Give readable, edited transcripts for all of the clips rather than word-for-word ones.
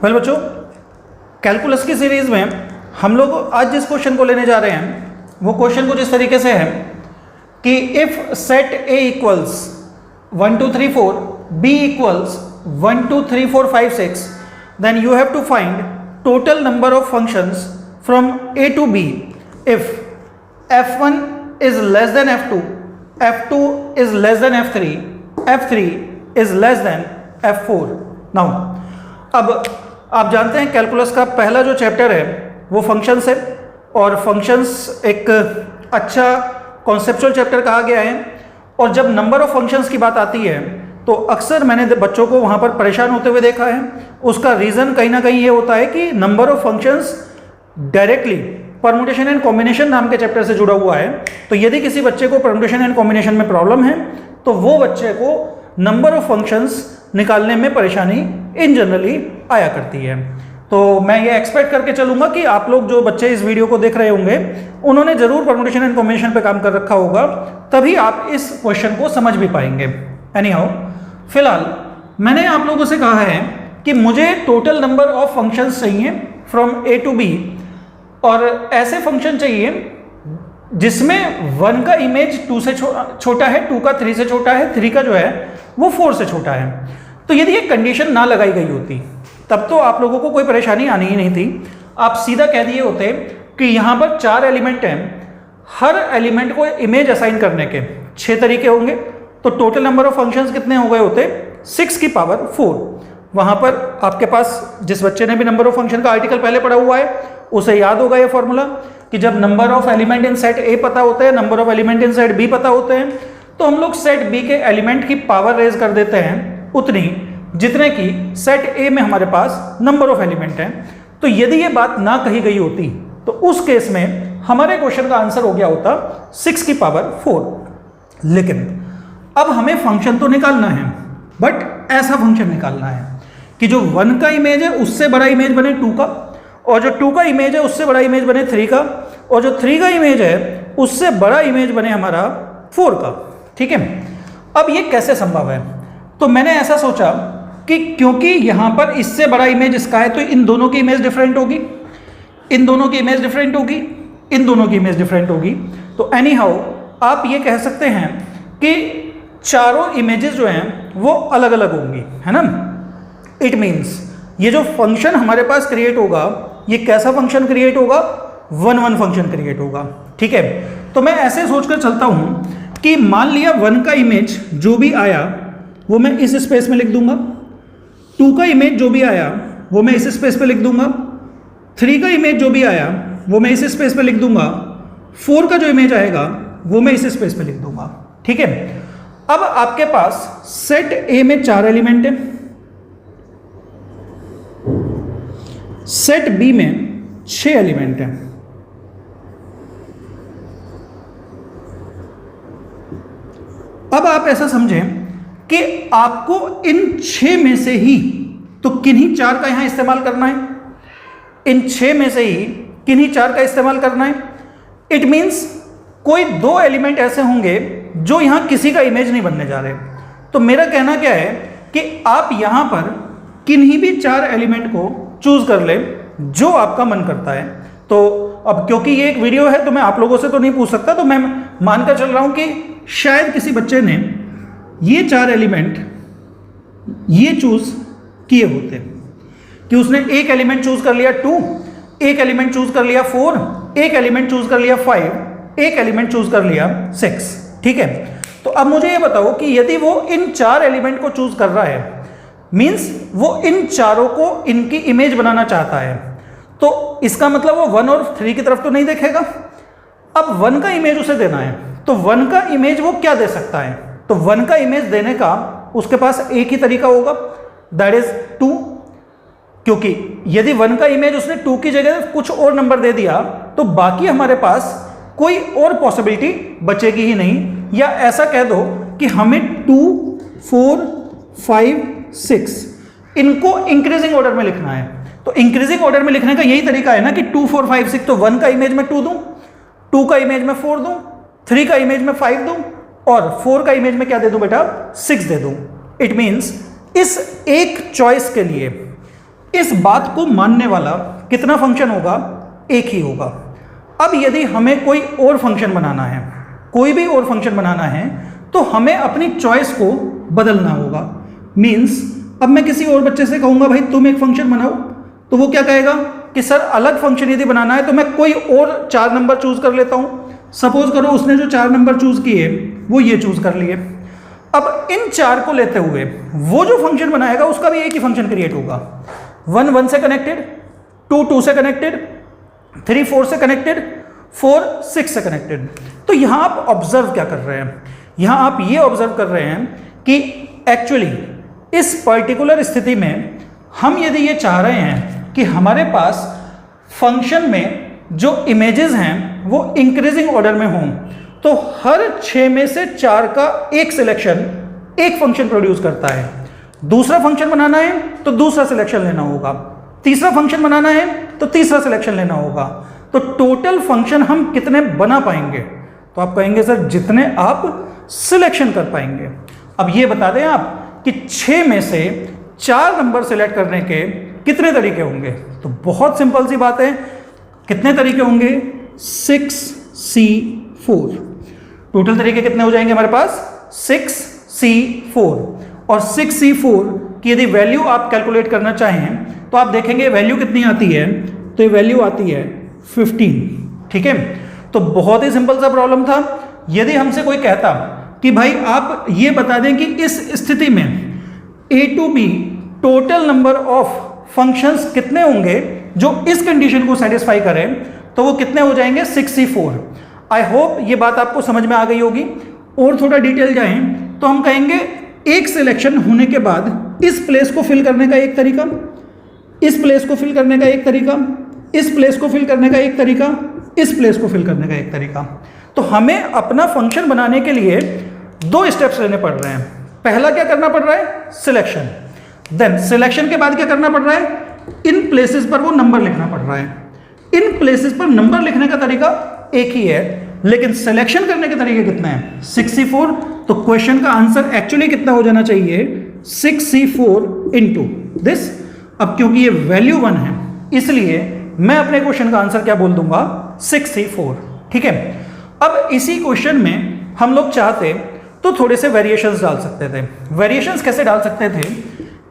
Well बच्चों, calculus की series में हम लोग आज जिस क्वेश्चन को लेने जा रहे हैं वो क्वेश्चन कुछ इस तरीके से है कि if set A equals 1 2 3 4, B equals 1 2 3 4 5 6, then you have to find total number of functions from A to B if f1 is less than f2, f2 is less than f3, f3 is less than f4. Now अब आप जानते हैं calculus का पहला जो chapter है वो functions है और फंक्शंस एक अच्छा कॉन्सेप्चुअल चैप्टर कहा गया है। और जब नंबर ऑफ फंक्शंस की बात आती है तो अक्सर मैंने बच्चों को वहाँ पर परेशान होते हुए देखा है। उसका रीज़न कहीं ना कहीं ये होता है कि number of functions directly permutation and combination नाम के चैप्टर से जुड़ा हुआ है। तो यदि किसी बच्चे को परमुटेशन एंड कॉम्बिनेशन में प्रॉब्लम है तो वो बच्चे को नंबर ऑफ फंक्शंस निकालने में परेशानी इन जनरली आया करती है। तो मैं ये एक्सपेक्ट करके चलूँगा कि आप लोग जो बच्चे इस वीडियो को देख रहे होंगे उन्होंने ज़रूर परमुटेशन एंड कॉम्बिनेशन पे काम कर रखा होगा, तभी आप इस क्वेश्चन को समझ भी पाएंगे। एनीहाउ, फिलहाल मैंने आप लोगों से कहा है कि मुझे टोटल नंबर ऑफ फंक्शंस चाहिए फ्रॉम ए टू बी, और ऐसे फंक्शन चाहिए जिसमें 1 का इमेज 2 से छोटा है, 2 का 3 से छोटा है, 3 का जो है वो 4 से छोटा है। तो यदि ये कंडीशन ना लगाई गई होती तब तो आप लोगों को कोई परेशानी आनी ही नहीं थी। आप सीधा कह दिए होते कि यहाँ पर 4 एलिमेंट हैं, हर एलिमेंट को इमेज असाइन करने के 6 तरीके होंगे, तो टोटल नंबर ऑफ फंक्शंस कितने हो गए होते 6 की पावर 4। वहाँ पर आपके पास जिस बच्चे ने भी नंबर ऑफ फंक्शन का आर्टिकल पहले पढ़ा हुआ है उसे याद होगा ये फॉर्मूला कि जब number of element in set A पता होते हैं, number of element in set B पता होते हैं, तो हम लोग सेट बी के एलिमेंट की पावर रेज कर देते हैं उतनी जितने की सेट ए में हमारे पास नंबर ऑफ एलिमेंट हैं। तो यदि ये बात ना कही गई होती तो उस केस में हमारे क्वेश्चन का आंसर हो गया होता 6 की पावर 4। लेकिन अब हमें फंक्शन तो निकालना है, बट ऐसा फंक्शन निकालना है कि जो 1 का इमेज है उससे बड़ा इमेज बने 2 का, और जो 2 का इमेज है उससे बड़ा इमेज बने 3 का, और जो 3 का इमेज है उससे बड़ा इमेज बने हमारा 4 का। ठीक है, अब ये कैसे संभव है? तो मैंने ऐसा सोचा कि क्योंकि यहाँ पर इससे बड़ा इमेज इसका है तो इन दोनों की इमेज डिफरेंट होगी, इन दोनों की इमेज डिफरेंट होगी, इन दोनों की इमेज डिफरेंट होगी। तो एनी हाउ आप ये कह सकते हैं कि चारों इमेजेस जो हैं वो अलग अलग होंगी, है ना। इट मीन्स ये जो फंक्शन हमारे पास क्रिएट होगा ये कैसा फंक्शन क्रिएट होगा? 1 1 फंक्शन क्रिएट होगा। ठीक है, तो मैं ऐसे सोचकर चलता हूं कि मान लिया 1 का इमेज जो भी आया वो मैं इस स्पेस में लिख दूंगा, 2 का इमेज जो भी आया वो मैं इस स्पेस पे लिख दूंगा, 3 का इमेज जो भी आया वो मैं इस स्पेस पे लिख दूंगा, 4 का जो इमेज आएगा वो मैं इस स्पेस पे लिख दूंगा। ठीक है, अब आपके पास सेट ए में 4 एलिमेंट है, सेट बी में 6 एलिमेंट हैं। अब आप ऐसा समझें कि आपको इन 6 में से ही तो किन्हीं 4 का यहां इस्तेमाल करना है, इन 6 में से ही किन्हीं 4 का इस्तेमाल करना है। इट मींस कोई 2 एलिमेंट ऐसे होंगे जो यहां किसी का इमेज नहीं बनने जा रहे। तो मेरा कहना क्या है कि आप यहां पर किन्हीं भी 4 एलिमेंट को चूज कर ले जो आपका मन करता है। तो अब क्योंकि ये एक वीडियो है तो मैं आप लोगों से तो नहीं पूछ सकता, तो मैं मानकर चल रहा हूं कि शायद किसी बच्चे ने ये 4 एलिमेंट ये चूज किए होते कि उसने एक एलिमेंट चूज कर लिया 2, एक एलिमेंट चूज कर लिया 4, एक एलिमेंट चूज कर लिया 5, एक एलिमेंट चूज कर लिया 6। ठीक है, तो अब मुझे ये बताओ कि यदि वो इन 4 एलिमेंट को चूज कर रहा है मीन्स वो इन चारों को इनकी इमेज बनाना चाहता है, तो इसका मतलब वो 1 और 3 की तरफ तो नहीं देखेगा। अब 1 का इमेज उसे देना है तो 1 का इमेज वो क्या दे सकता है? तो 1 का इमेज देने का उसके पास एक ही तरीका होगा, दैट इज 2। क्योंकि यदि 1 का इमेज उसने 2 की जगह कुछ और नंबर दे दिया तो बाकी हमारे पास कोई और पॉसिबिलिटी बचेगी ही नहीं। या ऐसा कह दो कि हमें 2 4 5 6 इनको इंक्रीजिंग ऑर्डर में लिखना है। तो इंक्रीजिंग ऑर्डर में लिखने का यही तरीका है ना कि 2 4 5 6, तो 1 का इमेज में 2 दूं, 2 का इमेज में 4 दूं, 3 का इमेज में 5 दूं, और 4 का इमेज में क्या दे दूं बेटा? 6 दे दूं। इट मीन्स इस एक चॉइस के लिए इस बात को मानने वाला कितना फंक्शन होगा? एक ही होगा। अब यदि हमें कोई और फंक्शन बनाना है, कोई भी और फंक्शन बनाना है, तो हमें अपनी चॉइस को बदलना होगा। मीन्स अब मैं किसी और बच्चे से कहूँगा भाई तुम एक फंक्शन बनाओ, तो वो क्या कहेगा कि सर अलग फंक्शन यदि बनाना है तो मैं कोई और 4 नंबर चूज कर लेता हूँ। सपोज करो उसने जो 4 नंबर चूज किए वो ये चूज कर लिए। अब इन 4 को लेते हुए वो जो फंक्शन बनाएगा उसका भी एक ही फंक्शन क्रिएट होगा। 1 1 से कनेक्टेड, 2 2 से कनेक्टेड, 3 4 से कनेक्टेड, 4 6 से कनेक्टेड। तो यहां आप ऑब्जर्व क्या कर रहे हैं? यहां आप ये ऑब्जर्व कर रहे हैं कि एक्चुअली इस पर्टिकुलर स्थिति में हम यदि ये चाह रहे हैं कि हमारे पास फंक्शन में जो इमेजेस हैं वो इंक्रीजिंग ऑर्डर में हों, तो हर 6 में से 4 का एक सिलेक्शन एक फंक्शन प्रोड्यूस करता है। दूसरा फंक्शन बनाना है तो दूसरा सिलेक्शन लेना होगा, तीसरा फंक्शन बनाना है तो तीसरा सिलेक्शन लेना होगा। तो टोटल फंक्शन हम कितने बना पाएंगे? तो आप कहेंगे सर जितने आप सिलेक्शन कर पाएंगे। अब ये बता दें आप कि 6 में से 4 नंबर सिलेक्ट करने के कितने तरीके होंगे? तो बहुत सिंपल सी बात है, कितने तरीके होंगे? 6C4। टोटल तरीके कितने हो जाएंगे हमारे पास? 6C4। और 6C4 की यदि वैल्यू आप कैलकुलेट करना चाहें तो आप देखेंगे वैल्यू कितनी आती है, तो ये वैल्यू आती है 15। ठीक है, तो बहुत ही सिंपल सा प्रॉब्लम था। यदि हमसे कोई कहता कि भाई आप ये बता दें कि इस स्थिति में A to B total number of functions कितने होंगे जो इस कंडीशन को सेटिस्फाई करें, तो वो कितने हो जाएंगे? 6C4। आई होप ये बात आपको समझ में आ गई होगी। और थोड़ा डिटेल जाएं तो हम कहेंगे एक सिलेक्शन होने के बाद इस प्लेस को फिल करने का एक तरीका, इस प्लेस को फिल करने का एक तरीका, इस प्लेस को फिल करने का एक तरीका, इस प्लेस को फिल करने का एक तरीका। तो हमें अपना फंक्शन बनाने के लिए 2 स्टेप्स लेने पड़ रहे हैं। पहला क्या करना पड़ रहा है? सिलेक्शन। देन सिलेक्शन के बाद क्या करना पड़ रहा है? इन प्लेसेस पर वो नंबर लिखना पड़ रहा है। इन प्लेसेस पर नंबर लिखने का तरीका एक ही है, लेकिन सिलेक्शन करने के तरीके कितने हैं? 6C4। तो क्वेश्चन का आंसर एक्चुअली कितना हो जाना चाहिए? 6C4 into this. अब क्योंकि ये वैल्यू 1 है इसलिए मैं अपने क्वेश्चन का आंसर क्या बोल दूंगा? 6C4। ठीक है, अब इसी क्वेश्चन में हम लोग चाहते तो थोड़े से वेरिएशंस डाल सकते थे। वेरिएशंस कैसे डाल सकते थे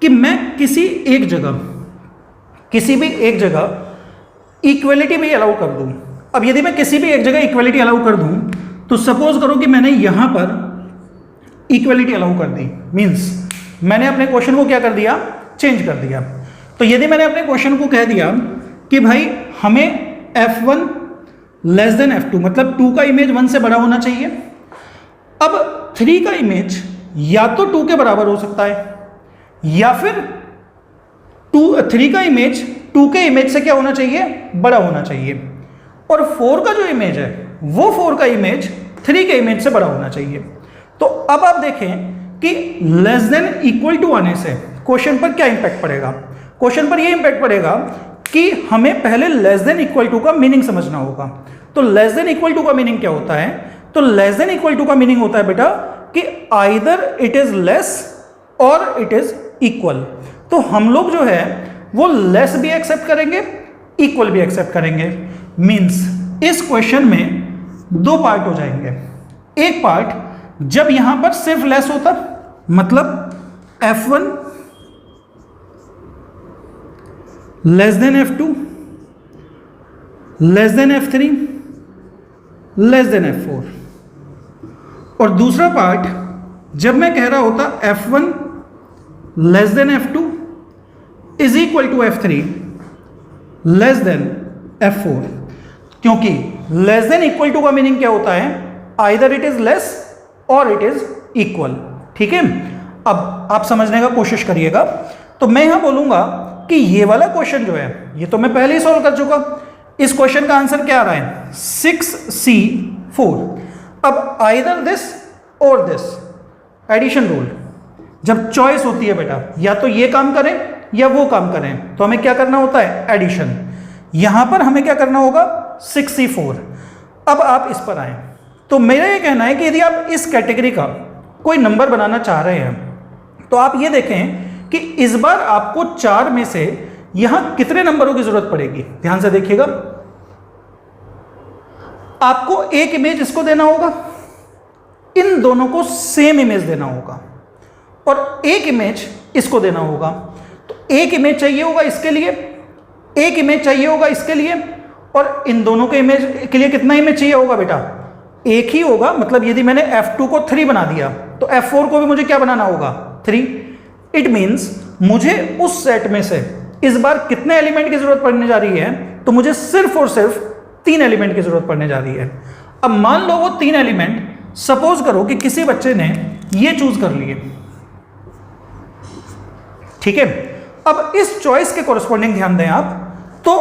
कि मैं किसी भी एक जगह इक्वलिटी भी अलाउ कर दूं। अब यदि मैं किसी भी एक जगह इक्वलिटी अलाउ कर दूं, तो सपोज करो कि मैंने यहां पर इक्वलिटी अलाउ कर दी, मींस मैंने अपने क्वेश्चन को क्या कर दिया? चेंज कर दिया। तो यदि मैंने अपने क्वेश्चन को कह दिया कि भाई हमें F1 लेस देन F2, मतलब 2 का इमेज 1 से बड़ा होना चाहिए। अब 3 का इमेज या तो 2 के बराबर हो सकता है या फिर 3 का इमेज 2 के इमेज से क्या होना चाहिए? बड़ा होना चाहिए। और 4 का जो इमेज है वो 4 का इमेज 3 के इमेज से बड़ा होना चाहिए। तो अब आप देखें कि लेस देन इक्वल टू आने से क्वेश्चन पर क्या इंपैक्ट पड़ेगा? क्वेश्चन पर ये इंपैक्ट पड़ेगा कि हमें पहले लेस देन इक्वल टू का मीनिंग समझना होगा। तो लेस देन इक्वल टू का मीनिंग क्या होता है? तो लेस देन इक्वल टू का मीनिंग होता है बेटा कि आइदर इट इज लेस और इट इज इक्वल। तो हम लोग जो है वो लेस भी एक्सेप्ट करेंगे, इक्वल भी एक्सेप्ट करेंगे। मींस इस क्वेश्चन में 2 पार्ट हो जाएंगे। एक पार्ट जब यहां पर सिर्फ लेस होता, मतलब F1 less than F2 less than F3 less than F4, और दूसरा पार्ट जब मैं कह रहा होता F1 less than F2 is equal to F3 less than F4। क्योंकि लेस देन इक्वल टू का मीनिंग क्या होता है? आइदर इट इज लेस और इट इज इक्वल। ठीक है, अब आप समझने का कोशिश करिएगा। तो मैं यहां बोलूंगा कि ये वाला क्वेश्चन जो है ये तो मैं पहले ही सॉल्व कर चुका। इस क्वेश्चन का आंसर क्या आ रहा है? 6C4। अब आइदर दिस और दिस, एडिशन रूल। जब चॉइस होती है बेटा या तो ये काम करें या वो काम करें, तो हमें क्या करना होता है? एडिशन। यहां पर हमें क्या करना होगा? 6C4। अब आप इस पर आए तो मेरा ये कहना है कि यदि आप इस कैटेगरी का कोई नंबर बनाना चाह रहे हैं तो आप ये देखें कि इस बार आपको 4 में से यहां कितने नंबरों की जरूरत पड़ेगी, ध्यान से देखिएगा। आपको एक इमेज इसको देना होगा, इन दोनों को सेम इमेज देना होगा, और एक इमेज इसको देना होगा। तो एक इमेज चाहिए होगा इसके लिए, एक इमेज चाहिए होगा इसके लिए, और इन दोनों के इमेज के लिए कितना इमेज चाहिए होगा बेटा, एक ही होगा। मतलब यदि मैंने F2 को 3 बना दिया तो F4 को भी मुझे क्या बनाना होगा, 3। इट मीन्स मुझे उस सेट में से इस बार कितने एलिमेंट की जरूरत पड़ने जा रही है, तो मुझे सिर्फ और सिर्फ 3 एलिमेंट की जरूरत पड़ने जा रही है। अब मान लो वो 3 एलिमेंट, सपोज करो कि किसी बच्चे ने ये चूज कर लिए, ठीक है। अब इस चॉइस के कोरस्पॉन्डिंग ध्यान दें आप, तो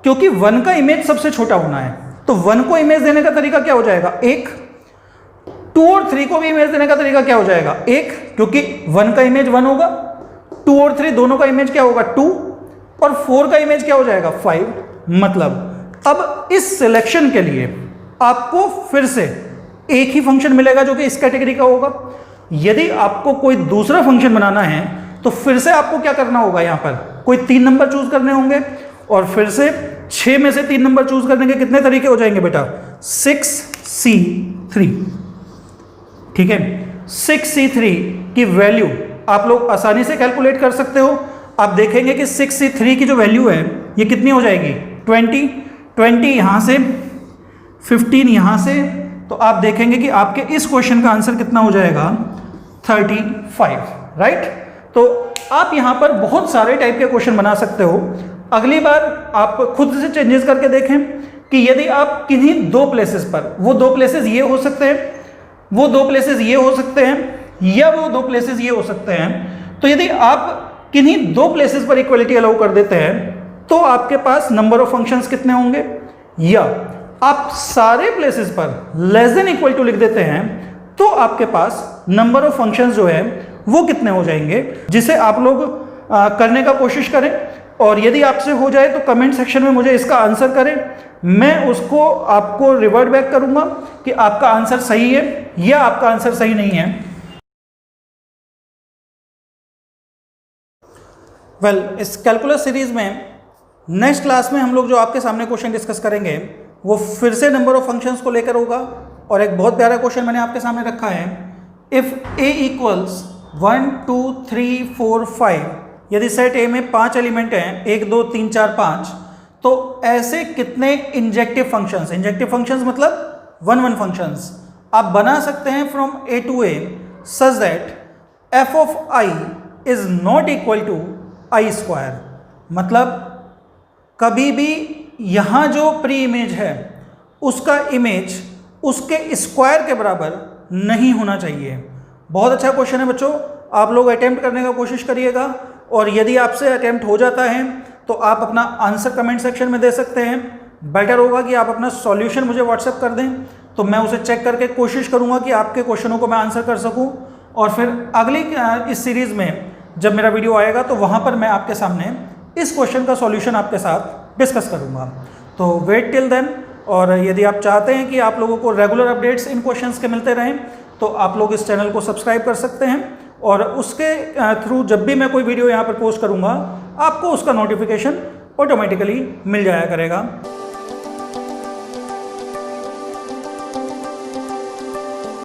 क्योंकि 1 का इमेज सबसे छोटा होना है, तो 1 को इमेज देने का तरीका क्या हो जाएगा, 1। 2 और 3 को भी इमेज देने का तरीका क्या हो जाएगा, 1, क्योंकि 1 का इमेज 1 होगा, 2 और 3 दोनों का इमेज क्या होगा, 2, और 4 का इमेज क्या हो जाएगा, 5। मतलब अब इस सिलेक्शन के लिए आपको फिर से एक ही फंक्शन मिलेगा जो कि इस कैटेगरी का होगा। यदि आपको कोई दूसरा फंक्शन बनाना है तो फिर से आपको क्या करना होगा, यहां पर कोई 3 नंबर चूज करने होंगे, और फिर से 6 में से 3 नंबर चूज करने के कितने तरीके हो जाएंगे बेटा, 6C3, ठीक है। 6C3 की वैल्यू आप लोग आसानी से कैलकुलेट कर सकते हो। आप देखेंगे कि 6C3 की जो वैल्यू है ये कितनी हो जाएगी, 20 यहां से, 15 यहां से, तो आप देखेंगे कि आपके इस क्वेश्चन का आंसर कितना हो जाएगा, 35, राइट। तो आप यहां पर बहुत सारे टाइप के क्वेश्चन बना सकते हो। अगली बार आप खुद से चेंजेस करके देखें कि यदि आप किन्हीं 2 प्लेसेस पर, वो 2 प्लेसेस ये हो सकते हैं, वो 2 प्लेसेस ये हो सकते हैं, या वो 2 प्लेसेस ये हो सकते हैं, तो यदि आप किन्हीं 2 प्लेसेस पर इक्वलिटी अलाउ कर देते हैं तो आपके पास नंबर ऑफ फंक्शंस कितने होंगे, या आप सारे प्लेसेस पर लेस देन इक्वल टू लिख देते हैं तो आपके पास नंबर ऑफ फंक्शंस जो है वो कितने हो जाएंगे, जिसे आप लोग करने का कोशिश करें। और यदि आपसे हो जाए तो कमेंट सेक्शन में मुझे इसका आंसर करें, मैं उसको आपको रिवर्ट बैक करूंगा कि आपका आंसर सही है या आपका आंसर सही नहीं है। वेल, इस कैलकुलस सीरीज में नेक्स्ट क्लास में हम लोग जो आपके सामने क्वेश्चन डिस्कस करेंगे वो फिर से नंबर ऑफ फंक्शंस को लेकर होगा। और एक बहुत प्यारा क्वेश्चन मैंने आपके सामने रखा है, इफ a इक्वल्स 1 2 3 4 5, यदि सेट ए में 5 एलिमेंट हैं, 1 2 3 4 5, तो ऐसे कितने इंजेक्टिव फंक्शंस, इंजेक्टिव फंक्शंस मतलब 1 1 फंक्शंस आप बना सकते हैं from a to a such that f of i is not equal to i square. मतलब कभी भी यहाँ जो प्री इमेज है उसका इमेज उसके स्क्वायर के बराबर नहीं होना चाहिए। बहुत अच्छा क्वेश्चन है बच्चों, आप लोग अटेम्प्ट करने का कोशिश करिएगा, और यदि आपसे अटेम्प्ट हो जाता है तो आप अपना आंसर कमेंट सेक्शन में दे सकते हैं। बेटर होगा कि आप अपना सॉल्यूशन मुझे व्हाट्सएप कर दें, तो मैं उसे चेक करके कोशिश करूंगा कि आपके क्वेश्चनों को मैं आंसर कर सकूं, और फिर अगली इस सीरीज़ में जब मेरा वीडियो आएगा तो वहाँ पर मैं आपके सामने इस क्वेश्चन का सॉल्यूशन आपके साथ डिस्कस करूँगा। तो वेट टिल देन, और यदि आप चाहते हैं कि आप लोगों को रेगुलर अपडेट्स इन क्वेश्चंस के मिलते रहें तो आप लोग इस चैनल को सब्सक्राइब कर सकते हैं, और उसके थ्रू जब भी मैं कोई वीडियो यहाँ पर पोस्ट करूँगा आपको उसका नोटिफिकेशन ऑटोमेटिकली मिल जाया करेगा।